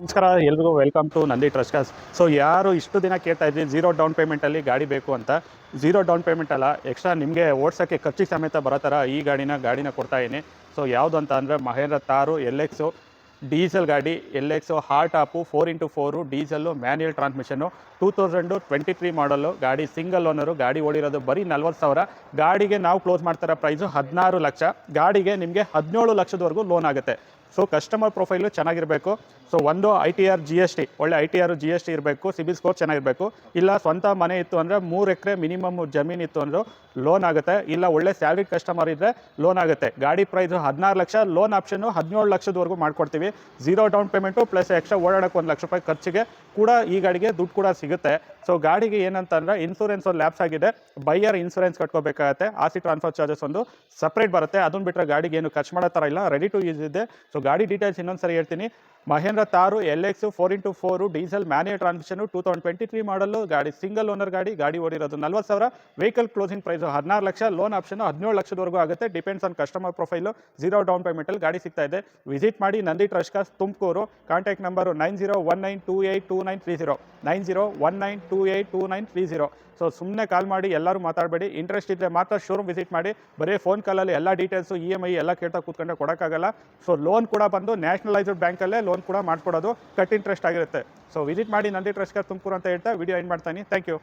ನಮಸ್ಕಾರ ಎಲ್ರಿಗೂ welcome to Nandi trust cars. So ಯಾರು ಇಷ್ಟು ದಿನ ಕೇಳ್ತಾ ಇದ್ರಿ ಝೀರೋ ಡೌನ್ ಪೇಮೆಂಟಲ್ಲಿ ಗಾಡಿ ಬೇಕು ಅಂತ, ಝೀರೋ ಡೌನ್ ಪೇಮೆಂಟ್ ಅಲ್ಲ, ಎಕ್ಸ್ಟ್ರಾ ನಿಮಗೆ ಓಡ್ಸೋಕ್ಕೆ ಖರ್ಚಿಗೆ ಸಮೇತ ಬರೋ ಥರ ಈ ಗಾಡಿನ ಕೊಡ್ತಾ ಇದ್ದೀನಿ. ಸೊ ಯಾವುದು ಅಂತ ಅಂದರೆ ಮಹೇಂದ್ರ ತಾರು LX ಡೀಸೆಲ್ ಗಾಡಿ. LX heart top 4x4 diesel manual transmission 2023 model ಗಾಡಿ. Single owner. ಗಾಡಿ ಓಡಿರೋದು ಬರೀ 40,000. ಗಾಡಿಗೆ ನಾವು ಕ್ಲೋಸ್ ಮಾಡ್ತಾರೋ ಪ್ರೈಸು 16 ಲಕ್ಷ. ಗಾಡಿಗೆ ನಿಮಗೆ 17 ಲಕ್ಷದವರೆಗೂ ಲೋನ್ ಆಗುತ್ತೆ. ಸೊ ಕಸ್ಟಮರ್ ಪ್ರೊಫೈಲು ಚೆನ್ನಾಗಿರಬೇಕು. ಸೊ ಒಂದು ITR GST, ಒಳ್ಳೆ ITR GST ಇರಬೇಕು, ಸಿಬಿಲ್ ಸ್ಕೋರ್ ಚೆನ್ನಾಗಿರಬೇಕು. ಇಲ್ಲ ಸ್ವಂತ ಮನೆ ಇತ್ತು ಅಂದರೆ 3 ಎಕರೆ ಮಿನಿಮಮ್ ಜಮೀನು ಇತ್ತು ಅಂದರೂ ಲೋನ್ ಆಗುತ್ತೆ. ಇಲ್ಲ ಒಳ್ಳೆ ಸ್ಯಾಲ್ರಿ ಕಸ್ಟಮರ್ ಇದ್ದರೆ ಲೋನ್ ಆಗುತ್ತೆ. ಗಾಡಿ ಪ್ರೈಸು 16 ಲಕ್ಷ, ಲೋನ್ ಆಪ್ಷನ್ನು 17 ಲಕ್ಷದವರೆಗೂ ಮಾಡ್ಕೊಡ್ತೀವಿ. Zero down payment plus extra ಓಡಾಡೋಕ್ಕೆ 1 ಲಕ್ಷ ರೂಪಾಯಿ ಖರ್ಚಿಗೆ ಕೂಡ ಈ ಗಾಡಿಗೆ ದುಡ್ಡು ಕೂಡ ಸಿಗುತ್ತೆ. ಸೊ ಗಾಡಿಗೆ ಏನಂತಂದರೆ ಇನ್ಸೂರೆನ್ಸ್ ಒಂದು ಲ್ಯಾಪ್ಸ್ ಆಗಿದೆ, ಬೈಯರ್ ಇನ್ಸೂರೆನ್ಸ್ ಕಟ್ಕೋಬೇಕಾಗತ್ತೆ. ಆಸಿ ಟ್ರಾನ್ಸ್ಫರ್ ಚಾರ್ಜಸ್ ಒಂದು ಸಪ್ರೇಟ್ ಬರುತ್ತೆ. ಅದನ್ನು ಬಿಟ್ಟರೆ ಗಾಡಿಗೆ ಏನು ಖರ್ಚು ಮಾಡೋ ಥರ ಇಲ್ಲ, ರೆಡಿ ಟು ಯೂಸ್ ಇದೆ. ಸೊ ಗಾಡಿ ಡೀಟೇಲ್ಸ್ ಇನ್ನೊಂದು ಸರಿ ಹೇಳ್ತೀನಿ. Mahindra Thar LX 4x4 diesel manual transmission 2023 model ಗಾಡಿ. ಸಿಂಗಲ್ ಓನರ್ ಗಾಡಿ ಓಡಿರೋದು 40,000. ವೆಹಿಕಲ್ ಕ್ಲೋಸಿಂಗ್ ಪ್ರೈಸ್ 16 ಲಕ್ಷ, ಲೋನ್ ಆಪ್ಷನ್ 17 ಲಕ್ಷದವರೆಗೂ ಆಗುತ್ತೆ. Depends on customer profile. Zero down ಪೇಮೆಂಟಲ್ಲಿ ಗಾಡಿ ಸಿಗ್ತಾ ಇದೆ. ವಿಸಿಟ್ ಮಾಡಿ Nandi trust cars, Tumakuru. Contact number 9019282930, 9019282930. So ಸುಮ್ಮನೆ ಕಾಲ್ ಮಾಡಿ ಎಲ್ಲರೂ ಮಾತಾಡಬೇಡಿ. ಇಂಟ್ರೆಸ್ಟ್ ಇದ್ದರೆ ಮಾತ್ರ ಶೋರೂಮ್ ವಿಸಿಟ್ ಮಾಡಿ. ಬರೀ ಫೋನ್ ಕಾಲಲ್ಲಿ ಎಲ್ಲ ಡೀಟೇಲ್ಸು EMI ಎಲ್ಲ ಕೇಳ್ತಾ ಕೂತ್ಕೊಂಡ್ರೆ ಕೊಡೋಕ್ಕಾಗಲ್ಲ. ಸೊ ಲೋನ್ ಕೂಡ ಬಂದು ನ್ಯಾಷನಲೈಸ್ಡ್ ಬ್ಯಾಂಕಲ್ಲೇ ಲೋನ್ ಕೂಡ ಮಾಡ್ಕೊಡೋದು, ಕಟ್ ಇಂಟ್ರೆಸ್ಟ್ ಆಗಿರುತ್ತೆ. ಸೊ ವಿಸಿಟ್ ಮಾಡಿ ನಂದಿ ಟ್ರಸ್ಟ್ ಕಾರ್ಸ್ ತುಮಕೂರು ಅಂತ ಹೇಳ್ತಾ ವಿಡಿಯೋ ಎಂಡ್ ಮಾಡ್ತೀನಿ. Thank you.